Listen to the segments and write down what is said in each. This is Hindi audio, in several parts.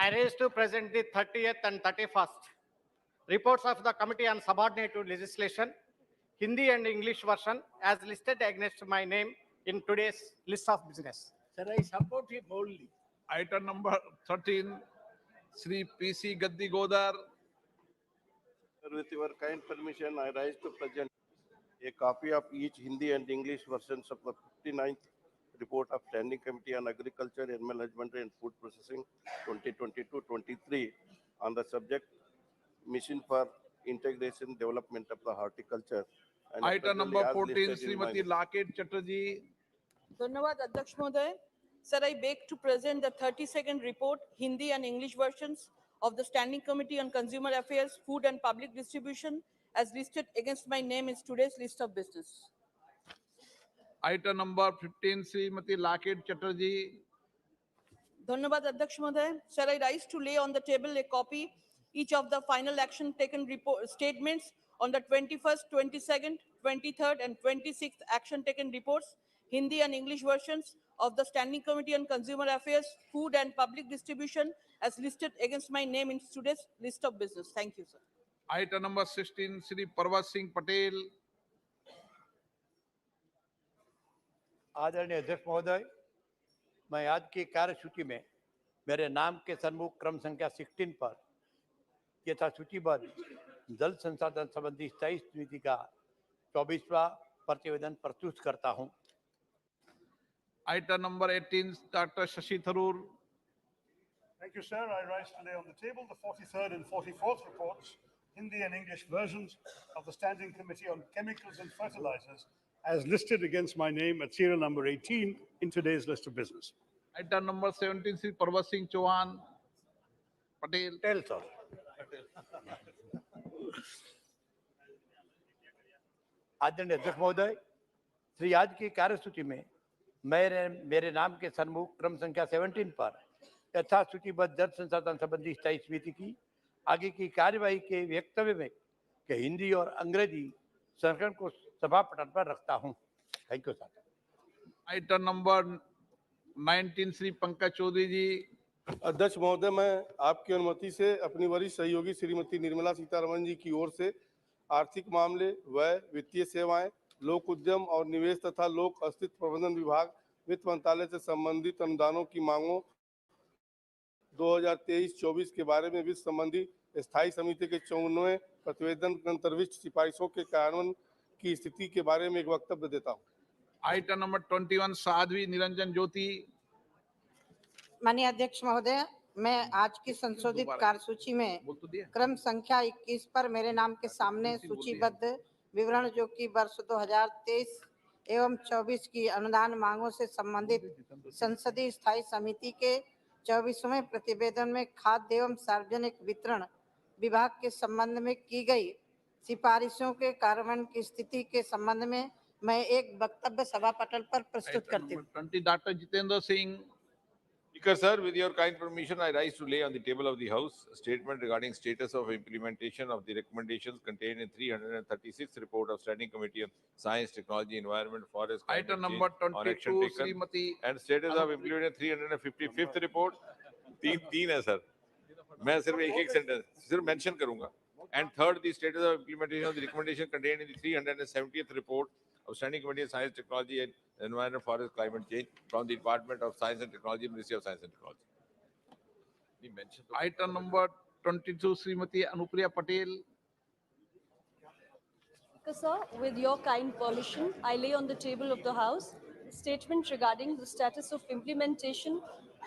I raise to present the 30th and 31st reports of the Committee on Subordinated Legislation, Hindi and English version, as listed against my name in today's list of business. Sir, I support him wholly. Item number 13, Shri P.C. Gaddi Godar. Sir, with your kind permission, I rise to present a copy of each Hindi and English versions of the 59th report of Standing Committee on Agriculture, Animal Husbandry and Food Processing 2022-23 on the subject Mission for Integration Development of the Horticulture. and Item especially number as 14, listed in my- Srimati Laket Chatterjee. धन्यवाद अध्यक्ष महोदय. Sir, I beg to present the 32nd report, Hindi and English versions of the Standing Committee on Consumer Affairs, Food and Public Distribution as listed against my name in today's list of business. Item number 15, Srimati Laket Chatterjee. धन्यवाद अध्यक्ष महोदय. Sir, I rise to lay on the table a copy each of the final action taken report statements on the 21st, 22nd, 23rd and 26th action taken reports, Hindi and English versions of the Standing Committee on Consumer Affairs, Food and Public Distribution as listed against my name in today's list of business. Thank you, sir. Item number 16, Shri Parvat Singh Patel. आदरणीय अध्यक्ष महोदय, मैं आज की कार्यसूची में मेरे नाम के सन्मुख क्रम संख्या 16 पर यथा सूचीबद्ध जल संसाधन संबंधी स्थायी समिति का 24वां प्रतिवेदन प्रस्तुत करता हूं. Item number 18, Dr. Shashi Tharoor. Thank you, sir. I rise to lay on the table the 43rd and 44th reports, Hindi and English versions of the Standing Committee on Chemicals and Fertilizers, as listed against my name at serial number 18 in today's list of business. Item number 17, Shri Parvat Singh Chauhan Patel. टेल सर. आदरणीय अध्यक्ष महोदय, श्री आज की कार्यसूची में मेरे नाम के सन्मुख क्रम संख्या 17 पर यथा सूचीबद्ध जल संसाधन संबंधी स्थायी समिति की आगे की कार्यवाही के वक्तव्य में कि हिंदी और अंग्रेजी संस्करण को सभा पटल पर रखता हूं. Thank you sir. Item number 19, Shri Pankaj Chaudhary ji. अध्यक्ष महोदय, मैं आपकी अनुमति से अपनी वरिष्ठ सहयोगी श्रीमती निर्मला सीतारमण जी की ओर से आर्थिक मामले, व्यय, वित्तीय सेवाएं, लोक उद्यम और निवेश तथा लोक अस्तित्व प्रबंधन विभाग, वित्त मंत्रालय से संबंधित अनुदानों की मांगों 2023-24 के बारे में वित्त संबंधी स्थायी समिति के 54वें प्रतिवेदन के अंतर्विष्ट सिफारिशों के कार्यान्वयन की स्थिति के बारे में एक वक्तव्य देता हूँ. Item number 21, Sadhvi Niranjan Jyoti. माननीय अध्यक्ष महोदय, मैं आज की संशोधित कार्यसूची में क्रम संख्या 21 पर मेरे नाम के सामने सूचीबद्ध विवरण जो कि वर्ष 2023 एवं 24 की अनुदान मांगों से संबंधित संसदीय स्थायी समिति के 24वें प्रतिवेदन में खाद्य एवं सार्वजनिक वितरण विभाग के संबंध में की गई सिफारिशों के कार्यान्वयन की स्थिति के संबंध में मैं एक वक्तव्य सभा पटल पर प्रस्तुत करती हूँ. 20, Dr. Jitendra Singh. Speaker, sir, with your kind permission, I rise to lay on the table of the House a statement regarding status of implementation of the recommendations contained in 336th report of Standing Committee on Science, Technology, Environment, Forest, Climate Item Change number on action 22, taken, Srimati. and status of implementation 355th report. तीन है सर, मैं सिर्फ एक सेंटेंस सिर्फ मेंशन करूंगा. And third, the status of implementation of the recommendation contained in the 370th report of Standing Committee on Science, Technology and Environment, Forest, Climate Change from the Department of Science and Technology, Ministry of Science and Technology. Item number 22, Srimati Anupriya Patel. Sir, with your kind permission, I lay on the table of the House a statement regarding the status of implementation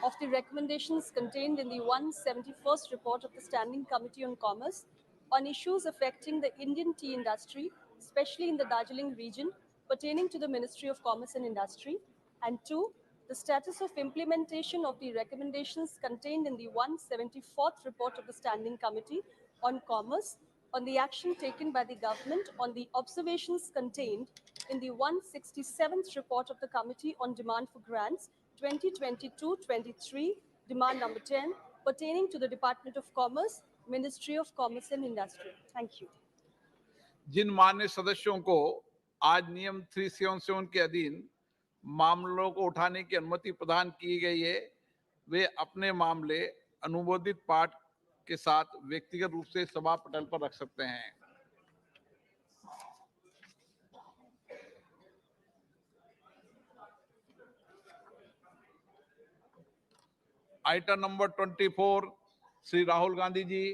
of the recommendations contained in the 171st report of the Standing Committee on Commerce on issues affecting the Indian tea industry, especially in the Darjeeling region, pertaining to the Ministry of Commerce and Industry, and 2, the status of implementation of the recommendations contained in the 174th report of the Standing Committee on Commerce on the action taken by the government on the observations contained in the 167th report of the Committee on Demand for Grants 2022-23, demand number 10, pertaining to the Department of Commerce, Ministry of Commerce and Industry. Thank you. जिन मान्य सदस्यों को आज नियम 377 के अधीन मामलों को उठाने की अनुमति प्रदान की गई है, वे अपने मामले अनुमोदित पाठ के साथ व्यक्तिगत रूप से सभा पटल पर रख सकते हैं। Item number 24, Shri Rahul Gandhi ji.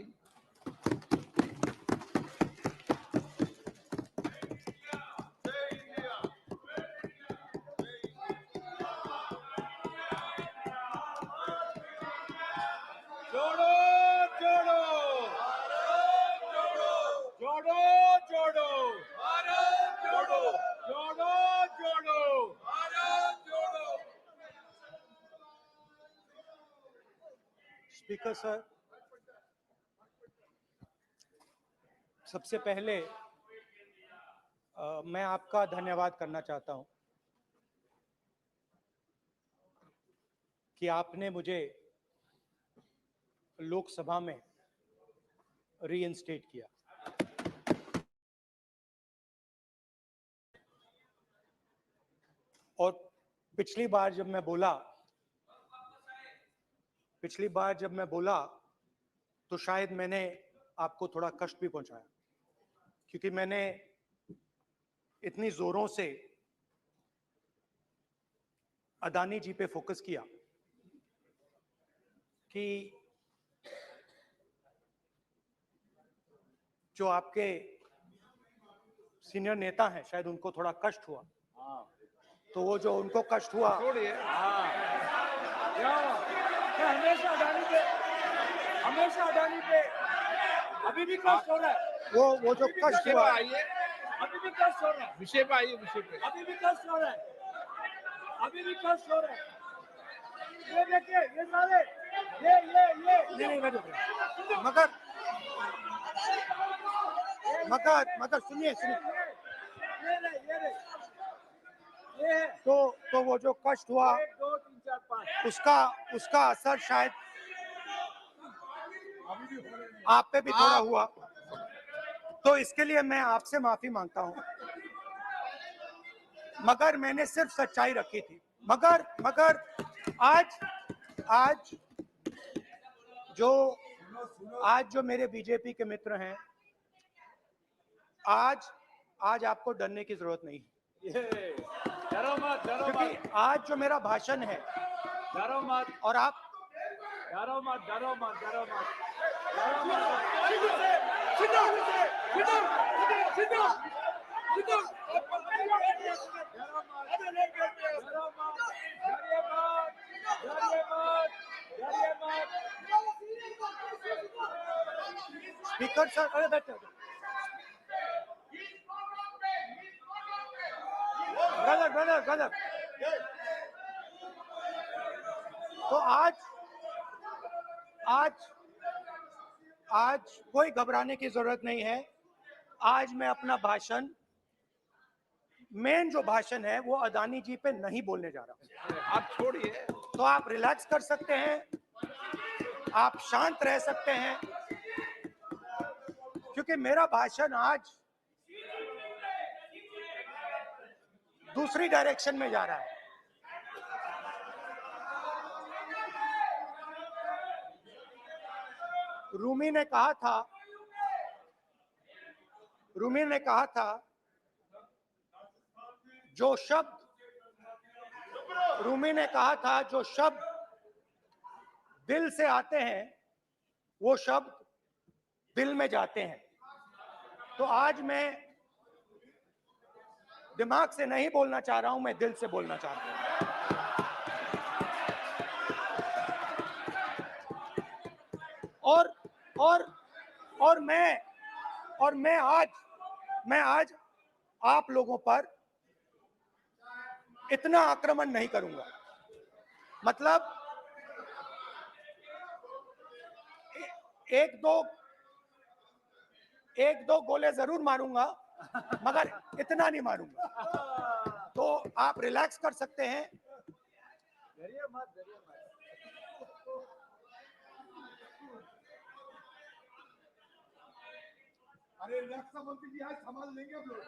जोड़ो जोड़ो जोड़ो जोड़ो भारत जोड़ो जोड़ो जोड़ो भारत जोड़ो। स्पीकर सर, सबसे पहले मैं आपका धन्यवाद करना चाहता हूं कि आपने मुझे लोकसभा में रीइंस्टेट किया। और पिछली बार जब मैं बोला तो शायद मैंने आपको थोड़ा कष्ट भी पहुंचाया, क्योंकि मैंने इतनी जोरों से अदानी जी पे फोकस किया कि जो आपके सीनियर नेता हैं शायद उनको थोड़ा कष्ट हुआ। तो वो जो उनको कष्ट हुआ, छोड़िए, हमेशा अडानी पे अभी भी कष्ट हो रहा है। वो जो कष्ट विषय हुआ, पे आइए, अभी भी कष्ट हो रहा है। विषय पे आइए, विषय पे। अभी भी कष्ट हो रहा है। अभी भी कष्ट हो रहा है। ये देखिए, ये सारे नहीं मगर सुनिए तो वो जो कष्ट हुआ 1 2 3 4 5 उसका असर शायद आप पे भी थोड़ा हुआ। तो इसके लिए मैं आपसे माफी मांगता हूं, मगर मैंने सिर्फ सच्चाई रखी थी। मगर आज जो मेरे बीजेपी के मित्र हैं, आज आपको डरने की जरूरत नहीं है, डरो मत क्योंकि आज जो मेरा भाषण है, डरो मत और आप डरो मत डरो मत डरो मत स्पीकर सर, अरे बैठो ब्रदर। तो आज कोई घबराने की जरूरत नहीं है। आज मैं अपना भाषण, मेन जो भाषण है वो अदानी जी पे नहीं बोलने जा रहा हूं। आप छोड़िए, तो आप रिलैक्स कर सकते हैं, आप शांत रह सकते हैं, क्योंकि मेरा भाषण आज दूसरी डायरेक्शन में जा रहा है। रूमी ने कहा था जो शब्द दिल से आते हैं वो शब्द दिल में जाते हैं। तो आज मैं दिमाग से नहीं बोलना चाह रहा हूं, मैं दिल से बोलना चाह रहा हूं। और मैं आज आप लोगों पर इतना आक्रमण नहीं करूंगा। मतलब एक दो गोले जरूर मारूंगा, मगर इतना नहीं मारूंगा। तो आप रिलैक्स कर सकते हैं। डरिए मत अरे रक्षा मंत्री जी आज संभाल लेंगे हम लोग।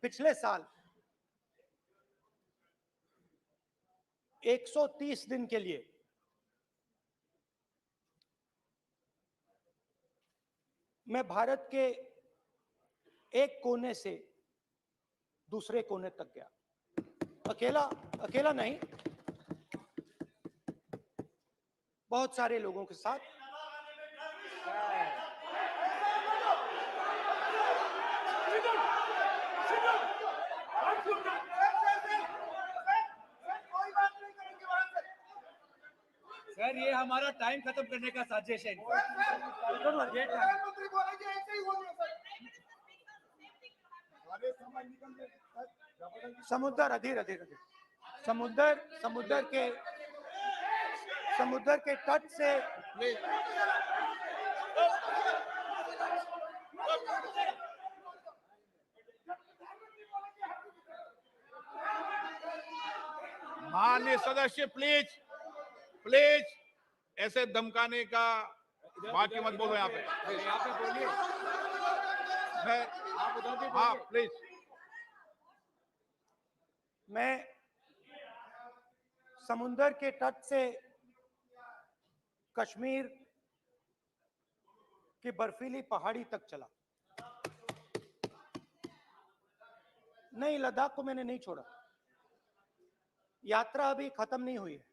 पिछले साल 130 दिन के लिए मैं भारत के एक कोने से दूसरे कोने तक गया, अकेला नहीं, बहुत सारे लोगों के साथ। सर ये हमारा टाइम खत्म करने का साजिश है। समुद्र अधीर समुद्र के तट से माननीय सदस्य प्लीज प्लीज ऐसे धमकाने का बाकी मत बोलो यहाँ पे बोलिए, आप उधर भी हाँ बोलिए। प्लीज। मैं समुद्र के तट से कश्मीर की बर्फीली पहाड़ी तक चला। नहीं, लद्दाख को मैंने नहीं छोड़ा। यात्रा अभी खत्म नहीं हुई है,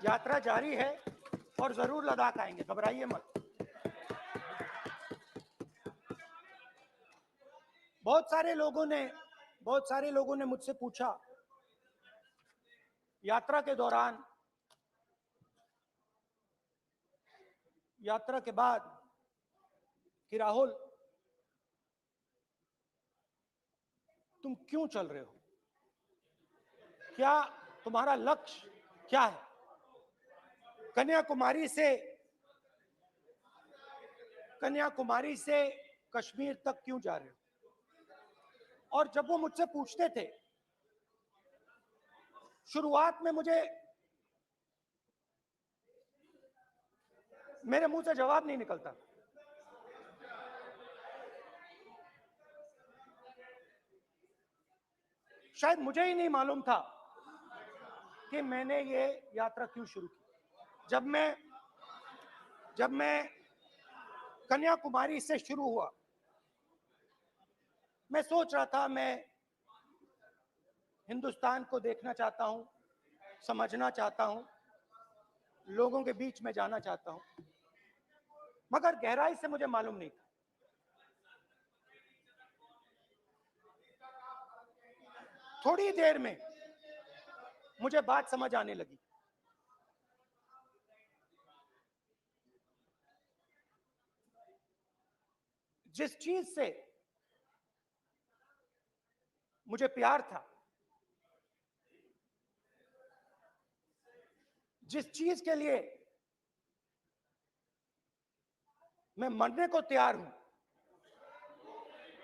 यात्रा जारी है और जरूर लद्दाख आएंगे, घबराइए मत। बहुत सारे लोगों ने मुझसे पूछा यात्रा के दौरान, यात्रा के बाद कि राहुल तुम क्यों चल रहे हो, क्या तुम्हारा लक्ष्य क्या है, कन्याकुमारी से कश्मीर तक क्यों जा रहे हो। और जब वो मुझसे पूछते थे, शुरुआत में मेरे मुंह से जवाब नहीं निकलता। शायद मुझे ही नहीं मालूम था कि मैंने ये यात्रा क्यों शुरू की। जब मैं कन्याकुमारी से शुरू हुआ, मैं सोच रहा था मैं हिंदुस्तान को देखना चाहता हूं, समझना चाहता हूं, लोगों के बीच में जाना चाहता हूं, मगर गहराई से मुझे मालूम नहीं था। थोड़ी देर में मुझे बात समझ आने लगी। जिस चीज से मुझे प्यार था, जिस चीज के लिए मैं मरने को तैयार हूं,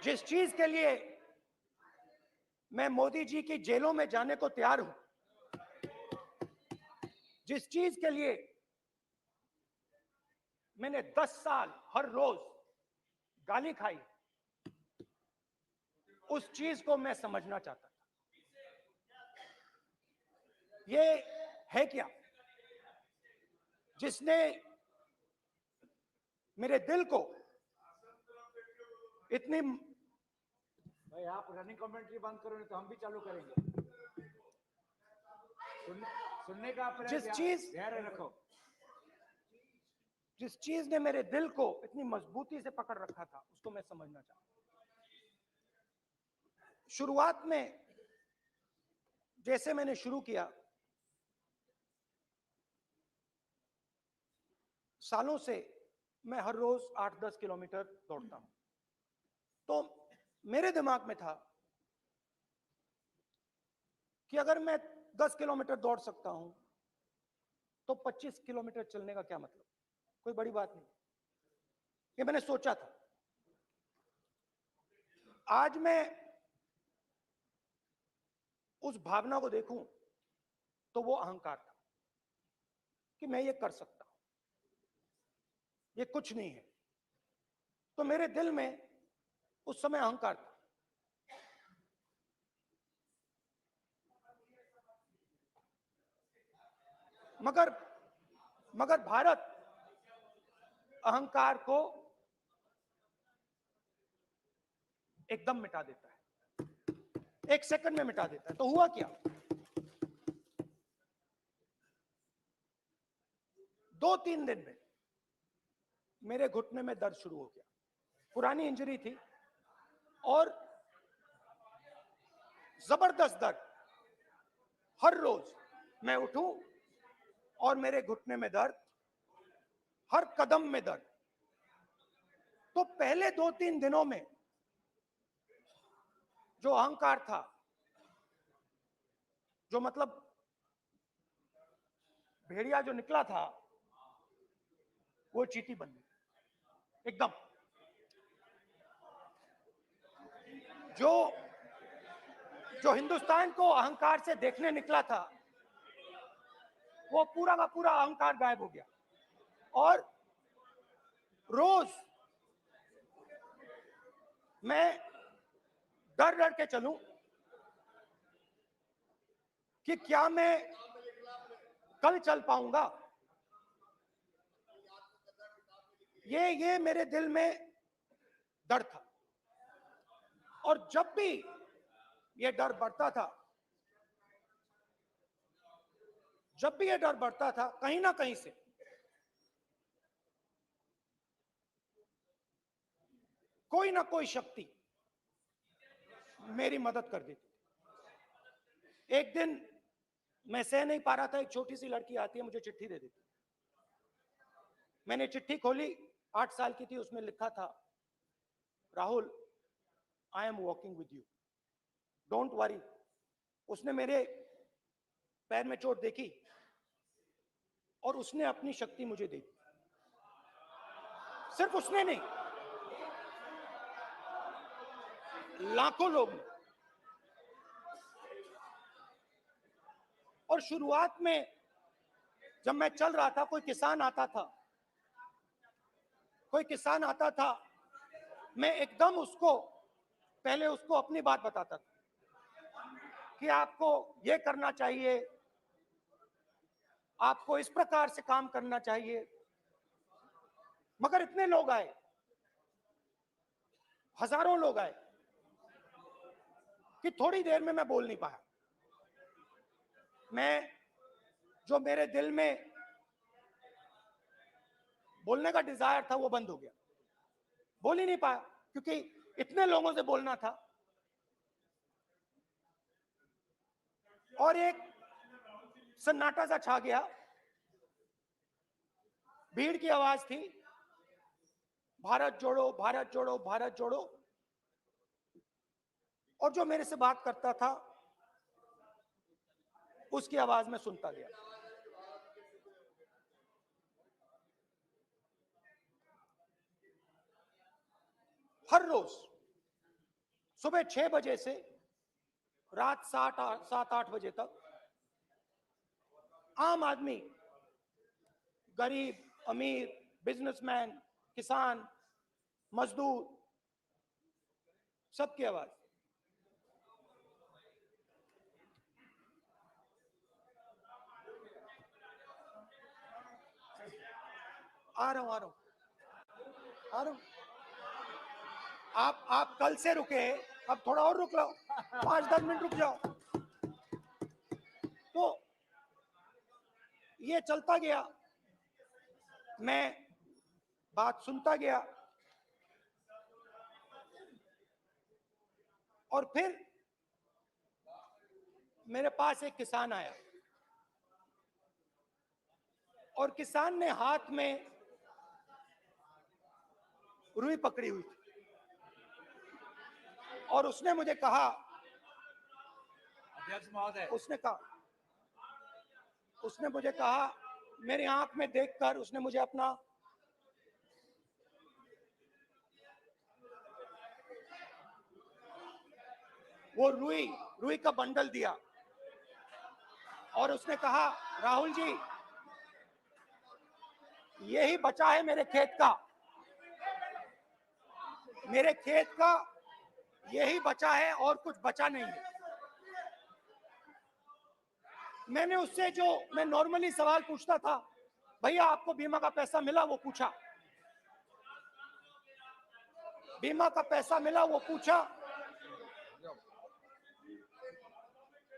जिस चीज के लिए मैं मोदी जी की जेलों में जाने को तैयार हूं, जिस चीज के लिए मैंने 10 साल हर रोज गाली खाई, उस चीज को मैं समझना चाहता था। ये है क्या जिसने मेरे दिल को इतनी, भाई आप रनिंग कमेंट्री बंद करो नहीं तो हम भी चालू करेंगे। सुनने का अपना धैर्य रखो। जिस चीज ने मेरे दिल को इतनी मजबूती से पकड़ रखा था, उसको मैं समझना चाहता। शुरुआत में जैसे मैंने शुरू किया, सालों से मैं हर रोज 8-10 किलोमीटर दौड़ता हूं, तो मेरे दिमाग में था कि अगर मैं 10 किलोमीटर दौड़ सकता हूं तो 25 किलोमीटर चलने का क्या मतलब, कोई बड़ी बात नहीं। ये मैंने सोचा था। आज मैं उस भावना को देखूं तो वो अहंकार था कि मैं ये कर सकता हूं, ये कुछ नहीं है। तो मेरे दिल में उस समय अहंकार था। मगर भारत अहंकार को एकदम मिटा देता है, 1 सेकंड में मिटा देता है। तो हुआ क्या, 2-3 दिन में मेरे घुटने में दर्द शुरू हो गया। पुरानी इंजरी थी और जबरदस्त दर्द। हर रोज मैं उठूं और मेरे घुटने में दर्द, हर कदम में दर्द। तो पहले 2-3 दिनों में जो अहंकार था, जो मतलब भेड़िया जो निकला था, वो चींटी बन गई एकदम। जो हिंदुस्तान को अहंकार से देखने निकला था, वो पूरा का पूरा अहंकार गायब हो गया। और रोज मैं डर डर के चलूं कि क्या मैं कल चल पाऊंगा। ये मेरे दिल में डर था। और जब भी ये डर बढ़ता था, कहीं ना कहीं से कोई ना कोई शक्ति मेरी मदद कर देती। एक दिन मैं सह नहीं पा रहा था, एक छोटी सी लड़की आती है, मुझे चिट्ठी दे देती। मैंने चिट्ठी खोली, 8 साल की थी, उसमें लिखा था, Rahul, I am walking with you, don't worry. उसने मेरे पैर में चोट देखी और उसने अपनी शक्ति मुझे दी। सिर्फ उसने नहीं, लाखों लोग ने। और शुरुआत में जब मैं चल रहा था, कोई किसान आता था, मैं एकदम पहले उसको अपनी बात बताता था कि आपको ये करना चाहिए, आपको इस प्रकार से काम करना चाहिए। मगर इतने लोग आए, हजारों लोग आए, कि थोड़ी देर में मैं बोल नहीं पाया। जो मेरे दिल में बोलने का डिजायर था, वो बंद हो गया। बोल ही नहीं पाया, क्योंकि इतने लोगों से बोलना था। और एक सन्नाटा सा छा गया। भीड़ की आवाज थी, भारत जोड़ो, भारत जोड़ो, भारत जोड़ो। और जो मेरे से बात करता था, उसकी आवाज में सुनता गया। हर रोज सुबह 6 बजे से रात 7-8 बजे तक आम आदमी, गरीब, अमीर, बिजनेसमैन, किसान, मजदूर, सबकी आवाज। आ रहा हूं। आप कल से रुके, अब थोड़ा और रुक लो, 5-10 मिनट रुक जाओ। तो ये चलता गया, मैं बात सुनता गया। और फिर मेरे पास एक किसान आया, और किसान ने हाथ में रुई पकड़ी हुई थी, और उसने मुझे कहा, अध्यक्ष महोदय, उसने मुझे कहा, मेरी आंख में देखकर उसने मुझे अपना वो रुई का बंडल दिया, और उसने कहा, राहुल जी, यही बचा है मेरे खेत का यही बचा है, और कुछ बचा नहीं है। मैंने उससे जो मैं नॉर्मली सवाल पूछता था, भैया आपको बीमा का पैसा मिला, वो पूछा, बीमा का पैसा मिला, वो पूछा,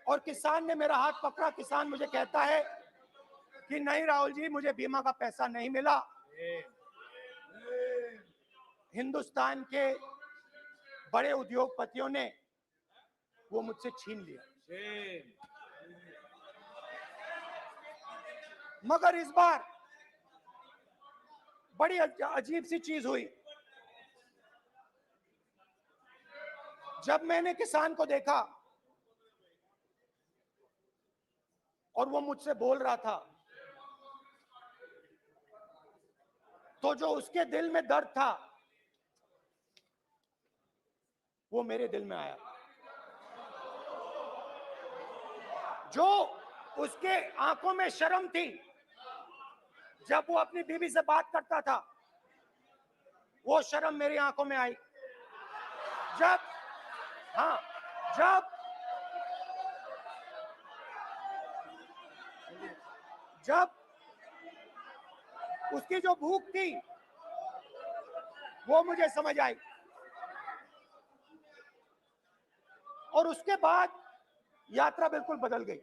और किसान ने मेरा हाथ पकड़ा। किसान मुझे कहता है कि नहीं राहुल जी, मुझे बीमा का पैसा नहीं मिला, हिंदुस्तान के बड़े उद्योगपतियों ने वो मुझसे छीन लिया। मगर इस बार बड़ी अजीब सी चीज हुई। जब मैंने किसान को देखा और वो मुझसे बोल रहा था, तो जो उसके दिल में दर्द था वो मेरे दिल में आया। जो उसके आंखों में शर्म थी जब वो अपनी बीवी से बात करता था, वो शर्म मेरी आंखों में आई। जब उसकी जो भूख थी वो मुझे समझ आई। और उसके बाद यात्रा बिल्कुल बदल गई।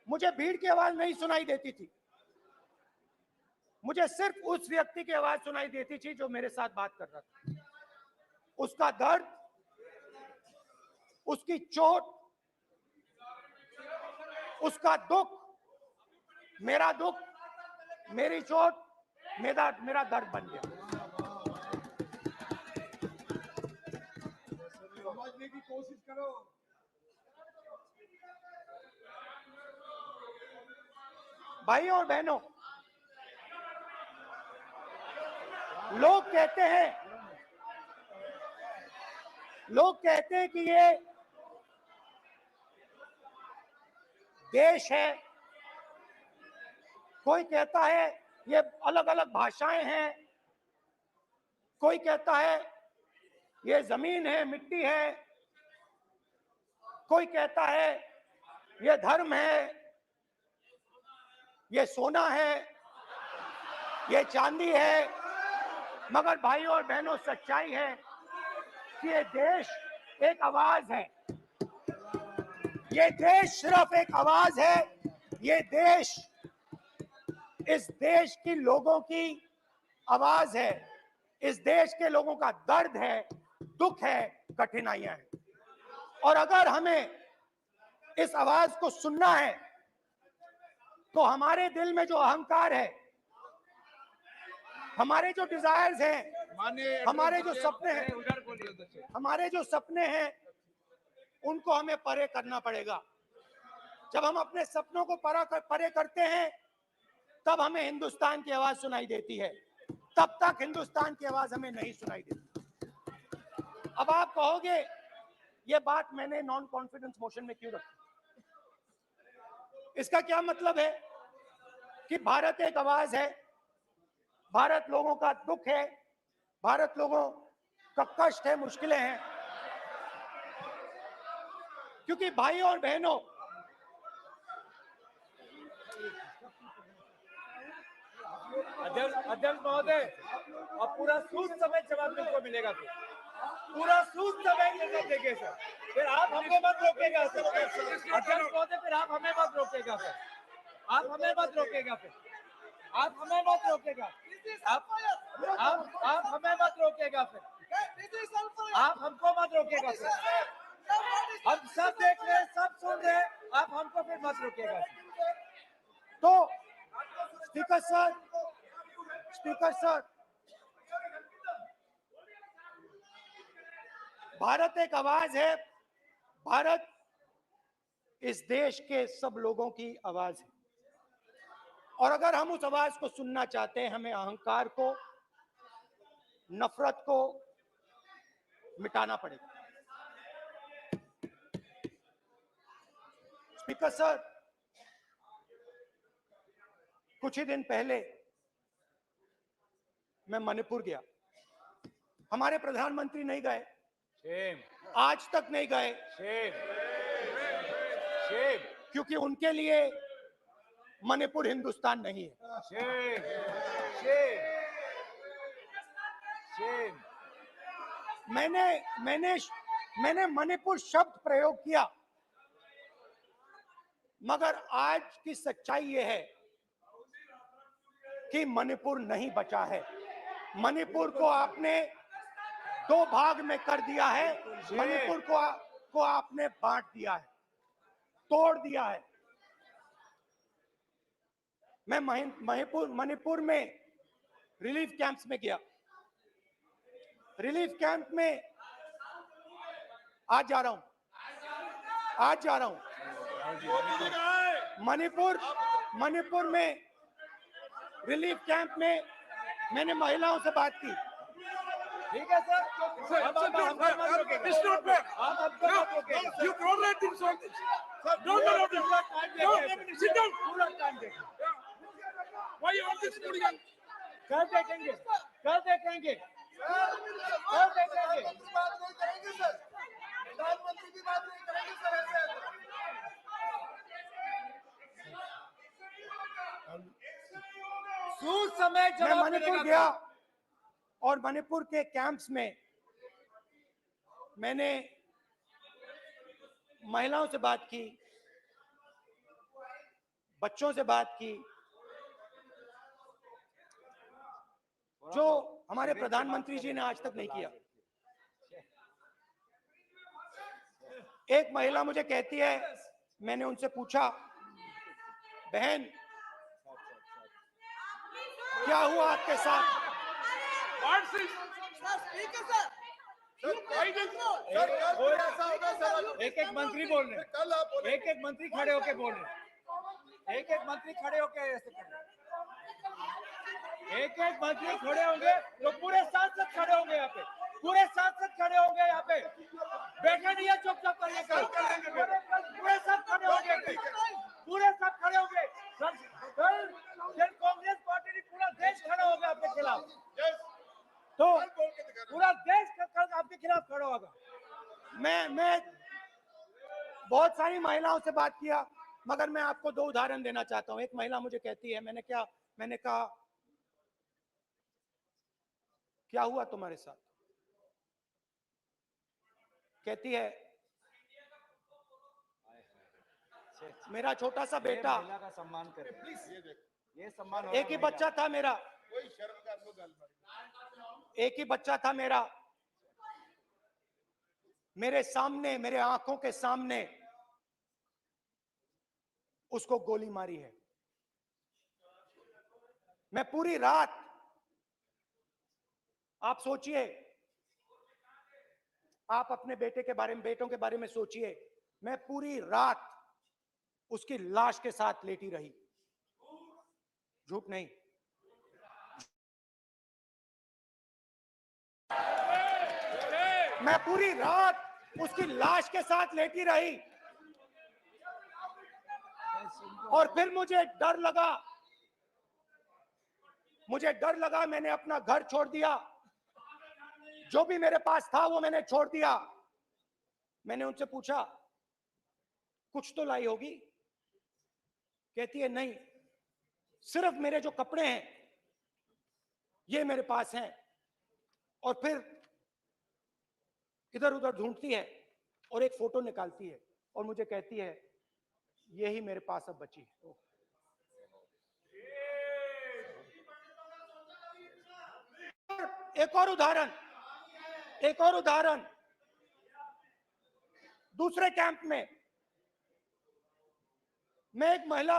मुझे भीड़ की आवाज नहीं सुनाई देती थी, मुझे सिर्फ उस व्यक्ति की आवाज सुनाई देती थी जो मेरे साथ बात कर रहा था। उसका दर्द, उसकी चोट, उसका दुख, मेरा दुख, मेरी चोट, मेरा दर्द बन गया। समझने की कोशिश करो। भाइयों और बहनों, लोग कहते हैं कि ये देश है, कोई कहता है ये अलग अलग भाषाएं हैं, कोई कहता है ये जमीन है, मिट्टी है, कोई कहता है ये धर्म है, ये सोना है, ये चांदी है। मगर भाइयों और बहनों, सच्चाई है कि ये देश एक आवाज है। ये देश सिर्फ एक आवाज है। ये देश, इस देश की लोगों की आवाज है। इस देश के लोगों का दर्द है, दुख है, कठिनाइयां हैं। और अगर हमें इस आवाज को सुनना है तो हमारे दिल में जो अहंकार है, हमारे जो डिजायर्स हैं, हमारे जो सपने हैं, उनको हमें परे करना पड़ेगा। जब हम अपने सपनों को परे करते हैं तब हमें हिंदुस्तान की आवाज सुनाई देती है, तब तक हिंदुस्तान की आवाज हमें नहीं सुनाई देती। अब आप कहोगे ये बात मैंने नॉन कॉन्फिडेंस मोशन में क्यों रखी? इसका क्या मतलब है कि भारत एक आवाज है, भारत लोगों का दुख है, भारत लोगों का कष्ट है, मुश्किलें हैं। क्योंकि भाइयों और बहनों, अध्यक्ष महोदय, अब पूरा सूद समेत जवाब तुमको मिलेगा, तो पूरा सूद समेत जवाब देंगे सर। फिर आप हमें मत रोकेगा सर। अध्यक्ष महोदय, फिर आप हमें मत रोकेगा सर। आप हमें मत रोकेगा फिर। आप हमें मत रोकेगा। आप हमें मत रोकेगा फिर। आप हमको मत रोकेगा सर। हम सब देख रहे हैं, सब सुन रहे हैं, आप हमको फिर मत रोकेगा। तो स्पीकर सर, भारत एक आवाज है। भारत इस देश के सब लोगों की आवाज है। और अगर हम उस आवाज को सुनना चाहते हैं, हमें अहंकार को, नफरत को मिटाना पड़ेगा। स्पीकर सर, कुछ ही दिन पहले मैं मणिपुर गया। हमारे प्रधानमंत्री नहीं गए, आज तक नहीं गए। क्योंकि उनके लिए मणिपुर हिंदुस्तान नहीं है। मैंने मणिपुर शब्द प्रयोग किया, मगर आज की सच्चाई यह है कि मणिपुर नहीं बचा है। मणिपुर को आपने दो भाग में कर दिया है। मणिपुर को आपने बांट दिया है, तोड़ दिया है। मैं मणिपुर में रिलीफ कैंप्स में गया। रिलीफ कैंप में आज जा रहा हूं। मणिपुर में रिलीफ कैंप में मैंने महिलाओं से बात की। ठीक है सर, अब आप मत रोकिएगा। आप हमको मत रोकिएगा। You don't let him solve this. Sir, don't let him. Don't sit down. पूरा टाइम देखो। Why you want this hooligan? कल देखेंगे। प्रधानमंत्री की बात नहीं करेंगे सर। प्रधानमंत्री की बात नहीं करेंगे सर ऐसे। समय मैं मणिपुर गया और मणिपुर के कैंप्स में मैंने महिलाओं से बात की, बच्चों से बात की, जो हमारे प्रधानमंत्री जी ने आज तक नहीं किया। एक महिला मुझे कहती है, मैंने उनसे पूछा, बहन क्या हुआ आपके साथ? एक मंत्री बोल रहे हैं, एक मंत्री खड़े होके बोल रहे हैं, एक मंत्री खड़े होके ऐसे कर रहे हैं। एक मंत्री खड़े होंगे तो पूरे सांसद खड़े होंगे यहाँ पे, पूरे सांसद खड़े होंगे यहाँ पे। बैठे नहीं है, चुपचाप करिए। पूरे सब खड़े होंगे, पूरे सब खड़े होंगे। कल कांग्रेस पार्टी ने पूरा देश खड़ा होगा आपके खिलाफ, तो पूरा देश कल आपके खिलाफ खड़ा होगा। मैं बहुत सारी महिलाओं से बात किया, मगर मैं आपको दो उदाहरण देना चाहता हूं। एक महिला मुझे कहती है, मैंने कहा क्या हुआ तुम्हारे साथ? कहती है, मेरा छोटा सा बेटा, महिला का सम्मान करें प्लीज, ये सम्मान। एक ही बच्चा था मेरा, एक ही बच्चा था मेरा, मेरे सामने, मेरे आंखों के सामने उसको गोली मारी है। मैं पूरी रात, आप सोचिए, आप अपने बेटे के बारे में, बेटों के बारे में सोचिए, मैं पूरी रात उसकी लाश के साथ लेटी रही। झूठ नहीं, मैं पूरी रात उसकी लाश के साथ लेटी रही। और फिर मुझे डर लगा, मैंने अपना घर छोड़ दिया, जो भी मेरे पास था वो मैंने छोड़ दिया। मैंने उनसे पूछा, कुछ तो लाई होगी? कहती है, नहीं, सिर्फ मेरे जो कपड़े हैं ये मेरे पास हैं। और फिर इधर उधर ढूंढती है और एक फोटो निकालती है और मुझे कहती है, यही मेरे पास अब बची है। एक और उदाहरण, दूसरे कैंप में मैं, एक महिला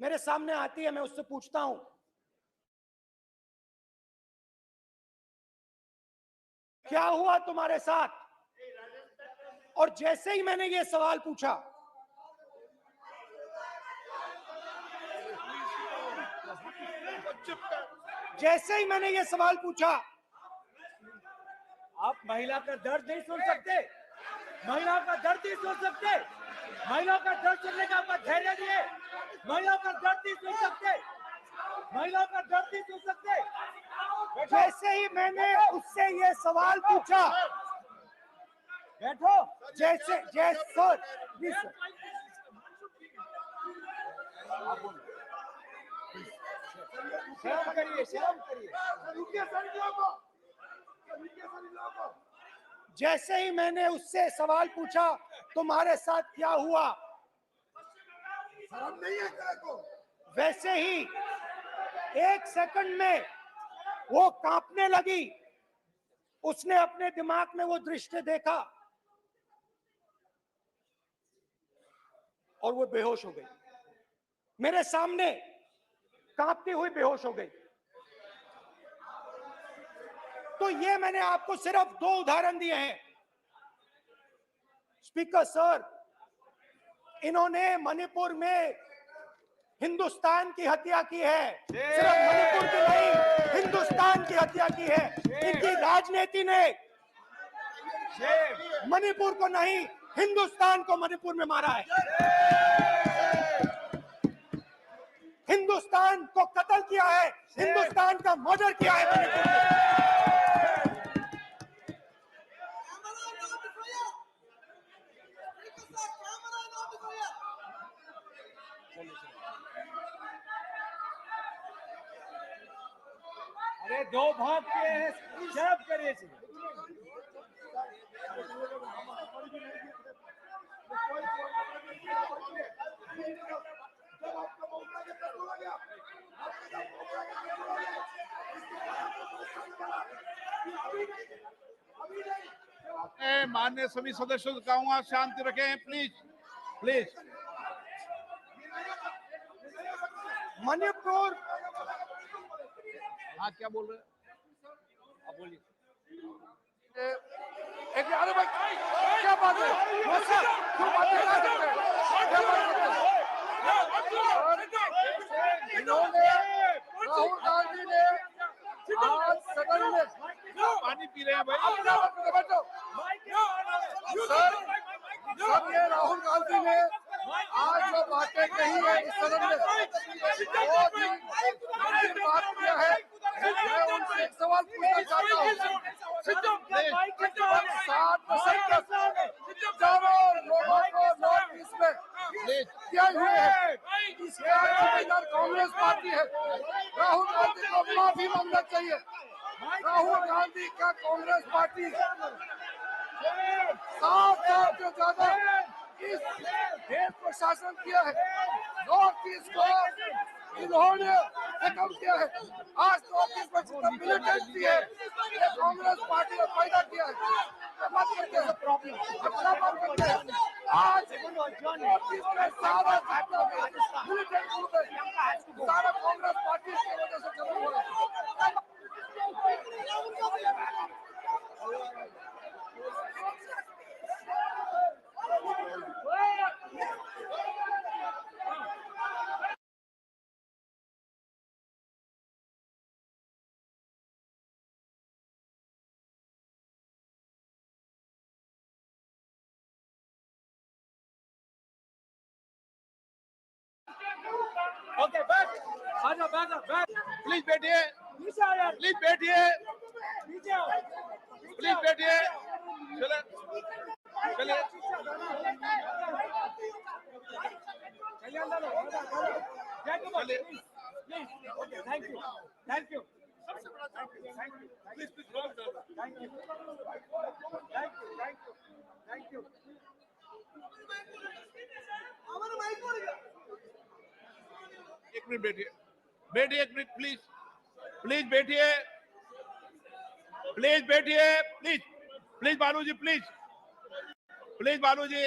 मेरे सामने आती है, मैं उससे पूछता हूं, क्या हुआ तुम्हारे साथ? और जैसे ही मैंने ये सवाल पूछा, आप महिला का दर्द नहीं सुन सकते, महिलाओं का दर्द नहीं सुन सकते, महिलाओं का दर्द सुनने का आपका धैर्य नहीं है, महिलाओं का दर्द नहीं सुन सकते, महिलाओं का दर्द नहीं सुन सकते। जैसे ही मैंने उससे ये सवाल पूछा, बैठो, जैसे शर्म करिए, शर्म करिए। जैसे ही मैंने उससे सवाल पूछा तुम्हारे साथ क्या हुआ, शर्म नहीं है तेरे को? वैसे ही 1 सेकंड में वो कांपने लगी। उसने अपने दिमाग में वो दृश्य देखा और वो बेहोश हो गई। मेरे सामने कांपती हुई बेहोश हो गई। तो ये मैंने आपको सिर्फ 2 उदाहरण दिए हैं। स्पीकर सर, इन्होंने मणिपुर में हिंदुस्तान की हत्या की है। सिर्फ मणिपुर की नहीं, हिंदुस्तान की हत्या की है। इनकी राजनीति ने मणिपुर को नहीं, हिंदुस्तान को मणिपुर में मारा है। हिंदुस्तान को कत्ल किया है, हिंदुस्तान का मर्डर किया है मणिपुर में। अरे 2 भाग के हैं, शर्म करिए। माननीय सभी सदस्यों से कहूंगा शांति रखें, प्लीज प्लीज। मणिपुर, हाँ क्या बोल रहे हैं? आप बोलिए। एक अरे भाई क्या बात है? क्यों बात नहीं कर सकते? क्या बात करते हैं? इन्होंने राहुल गांधी ने आज सदन में पानी पी रहे हैं भाई। अपना बैठो। सर ये राहुल गांधी ने आज जो बातें कही है इस सदन में बहुत ही गंभीर बात किया है। मैं उनसे एक सवाल पूछना चाहता हूँ। 7 दशक तक हजारों लोगों को नॉर्थ ईस्ट में किए हुए हैं, इसका जिम्मेदार कांग्रेस पार्टी है। राहुल गांधी को माफी मांगना चाहिए। राहुल गांधी का कांग्रेस पार्टी 7 साल से ज्यादा इस देश को शासन किया है। नॉर्थ ईस्ट को इन्होंने खत्म किया है। आज नॉर्थ ईस्ट में जितना मिलिटेंसी है ये कांग्रेस पार्टी ने पैदा किया है। बात करते हैं प्रॉब्लम, अपना बात करते हैं। आज नॉर्थ ईस्ट में सारा मिलिटेंट ग्रुप है, सारा कांग्रेस पार्टी की वजह से खत्म हो रहा है। ओके, बैठ, आजा, बैठ। प्लीज बैठिए, नीचे आओ यार, प्लीज बैठिए, नीचे आओ, प्लीज बैठिए। चले चले चलिए अंदर लो, चलिए, please, okay, thank you, thank you, thank you. एक मिनट बैठिए, बैठिए 1 मिनट प्लीज, प्लीज बैठिए, प्लीज बैठिए, please please Baluji, please please Baluji,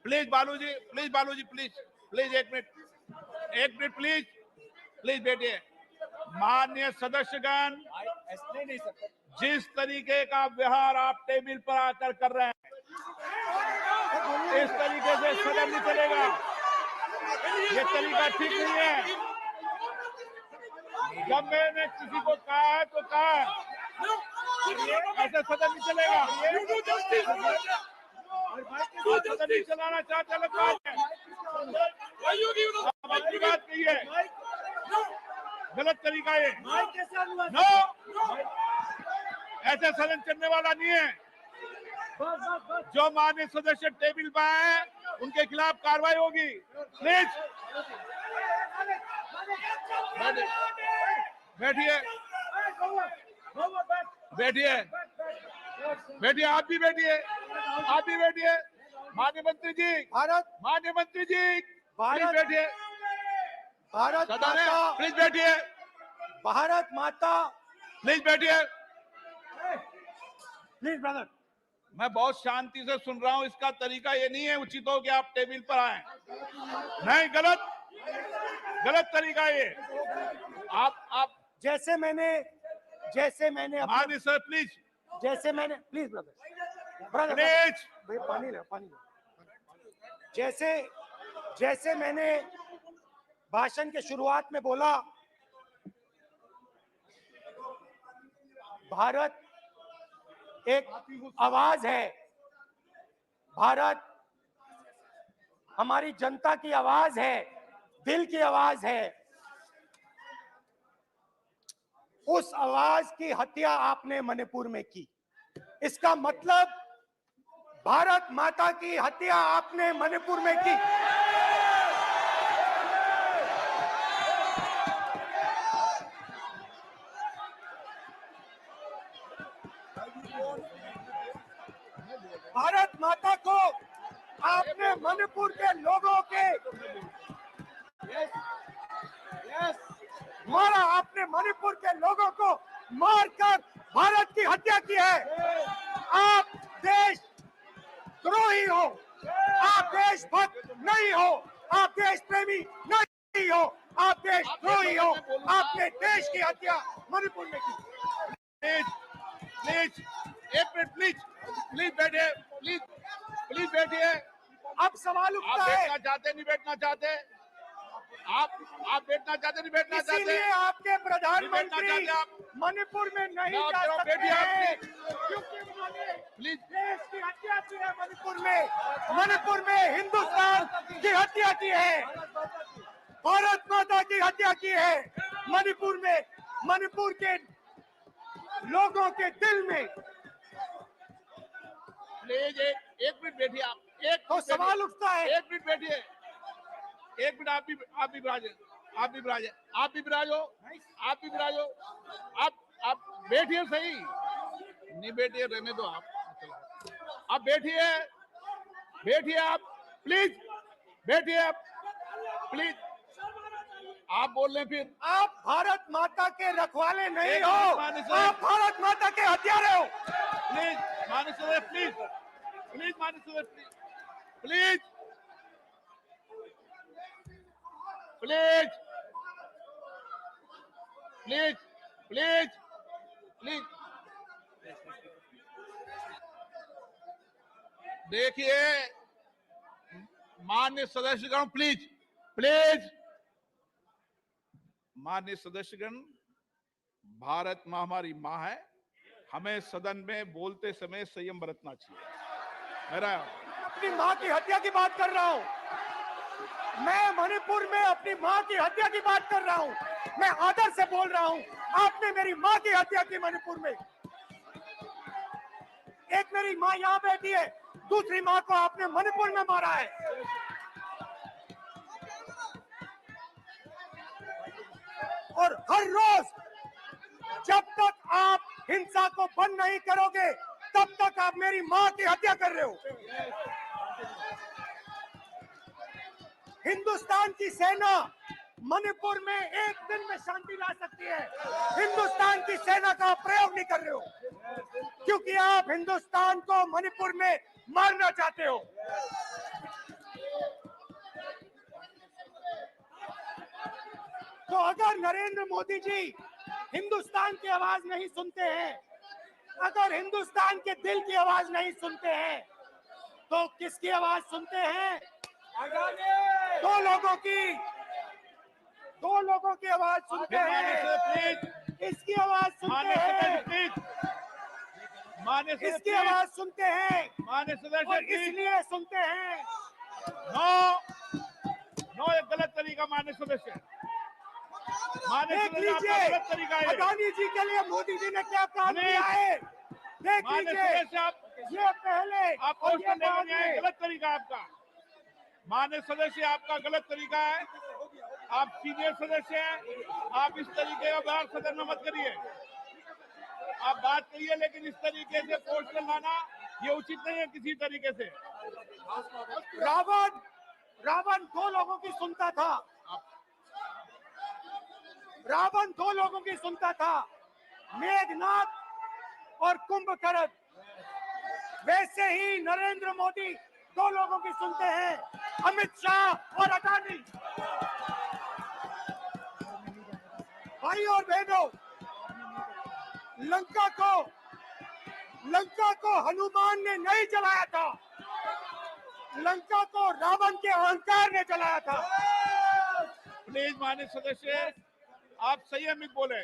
please Baluji, please Baluji, please 1 minute please, please बैठिए। माननीय सदस्यगण, नहीं सकते। जिस तरीके का व्यवहार आप टेबल पर आकर कर रहे हैं, इस तरीके से सदन नहीं चलेगा। ये तरीका ठीक नहीं है। जब मैंने किसी को कहा है तो कहा है, ऐसे सदन नहीं चलेगा। सदन नहीं चलाना चाहते अलग बात है, अपनी बात कही है, गलत तरीका है। नो, ऐसे सदन चलने वाला नहीं है। जो माननीय सदस्य टेबल पर आए उनके खिलाफ कार्रवाई होगी। प्लीज बैठिए, बैठिए, बैठिए, आप भी बैठिए, आप भी बैठिए। माननीय मंत्री जी, माननीय मंत्री जी, प्लीज बैठिए। भारत सदन है, माता, प्लीज बैठिए, भारत माता, प्लीज बैठिए। Please brother. मैं बहुत शांति से सुन रहा हूं, इसका तरीका ये नहीं है उचित हो कि आप टेबल पर आए। नहीं, गलत, गलत तरीका ये। आप जैसे मैंने माननीय सर प्लीज, जैसे मैंने प्लीज ब्रदर प्लीज पानी ले। जैसे मैंने भाषण के शुरुआत में बोला, भारत एक आवाज है, भारत हमारी जनता की आवाज है, दिल की आवाज है। उस आवाज की हत्या आपने मणिपुर में की। इसका मतलब भारत माता की हत्या आपने मणिपुर में की। भारत माता को आपने मणिपुर के लोगों के मारा, आपने मणिपुर के लोगों को मारकर भारत की हत्या की है। आप देश द्रोही हो, आप देशभक्त नहीं हो, आप देश प्रेमी नहीं हो, आप देशद्रोही हो। आपने देश की हत्या मणिपुर में की। प्लीज, प्लीज, एक मिनट, प्लीज, प्लीज बैठिए, प्लीज, प्लीज बैठिए। अब सवाल आप उठता है, बैठना चाहते नहीं बैठना चाहते, आप बैठना चाहते नहीं बैठना चाहते, इसीलिए आपके नहीं बैठना प्रधानमंत्री चाहते आप। मणिपुर में नहीं मैं जा कह रहा हूं, सकते बैठिए आप हैं, प्लीज। क्योंकि उन्होंने प्लीज देश की हत्या की है। मणिपुर में हिंदुस्तान की हत्या की है, भारत माता की हत्या की है। मणिपुर में, मणिपुर के लोगों के दिल में। प्लीज एक मिनट बैठिए आप, एक तो मिनट सवाल बैठिए, उठता है, एक मिनट बैठिए, एक मिनट। आप भी विराजे, आप भी विराजे, आप भी विराजो, आप भी विराजो। आप बैठिए सही, नहीं बैठिए रहने दो आप बैठिए, बैठिए आप, प्लीज बैठिए आप, प्लीज। आप बोल रहे हैं फिर, आप भारत माता के रखवाले नहीं एक हो, मिनट माननीय सर। आप भारत माता के हत्यारे हो। प्लीज माननीय सदस्य, प्लीज, प्लीज माननीय सदस्य, please, please, please, please, please. देखिए माननीय सदस्यगण, प्लीज, प्लीज, माननीय सदस्यगण, भारत माँ हमारी माँ है, हमें सदन में बोलते समय संयम बरतना चाहिए। मेरा अपनी माँ की हत्या की बात कर रहा हूँ, मैं मणिपुर में अपनी माँ की हत्या की बात कर रहा हूँ, मैं आदर से बोल रहा हूँ। आपने मेरी माँ की हत्या की मणिपुर में। एक मेरी माँ यहाँ बैठी है, दूसरी माँ को आपने मणिपुर में मारा है। और हर रोज जब तक आप हिंसा को बंद नहीं करोगे, तब तक आप मेरी माँ की हत्या कर रहे हो। हिंदुस्तान की सेना मणिपुर में एक दिन में शांति ला सकती है। हिंदुस्तान की सेना का आप प्रयोग नहीं कर रहे हो, क्योंकि आप हिंदुस्तान को मणिपुर में मारना चाहते हो। तो अगर नरेंद्र मोदी जी हिंदुस्तान की आवाज नहीं सुनते हैं, अगर हिंदुस्तान के दिल की आवाज नहीं सुनते हैं, तो किसकी आवाज सुनते हैं? दो लोगों की आवाज सुनते हैं। इसकी आवाज सुनते हैं, इसकी आवाज सुनते हैं, माननीय सदस्य, और इसलिए सुनते हैं। नो एक गलत तरीका माननीय सदस्य, देख लीजिए गलत तरीका है। अदानी जी के लिए मोदी जी ने क्या काम किया है। देख माननीय लीजिए, सदस्य, आप ये पहले आप और ये क्वेश्चन बाद लेकर आए, में। गलत तरीका आपका। माननीय सदस्य, आपका गलत तरीका है। आप सीनियर सदस्य हैं, आप इस तरीके का बात सदन में मत करिए। आप बात करिए, लेकिन इस तरीके से पोस्टर लाना ये उचित नहीं है किसी तरीके से। रावण दो लोगों की सुनता था। रावण दो लोगों की सुनता था, मेघनाथ और कुंभकर्ण। वैसे ही नरेंद्र मोदी दो लोगों की सुनते हैं, अमित शाह और अडानी। भाई और बहनों, लंका को हनुमान ने नहीं जलाया था, लंका को रावण के अहंकार ने जलाया था। प्लीज माननीय सदस्य, आप संयमित बोले।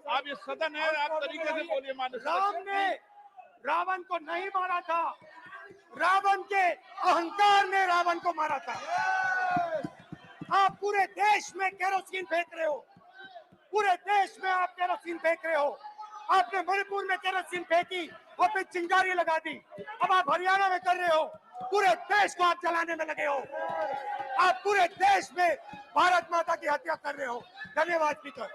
आप ये सदन है, आप तरीके से बोलिए। माननीय राम सदस्य, ने रावण को नहीं मारा था, रावण के अहंकार ने रावण को मारा था। आप पूरे देश में केरोसिन फेंक रहे हो, पूरे देश में आप केरोसिन फेंक रहे हो। आपने मणिपुर में केरोसिन फेंकी और फिर चिंगारी लगा दी। अब आप हरियाणा में कर रहे हो, पूरे देश को आप जलाने में लगे हो। आप पूरे देश में भारत माता की हत्या कर रहे हो। धन्यवाद स्पीकर।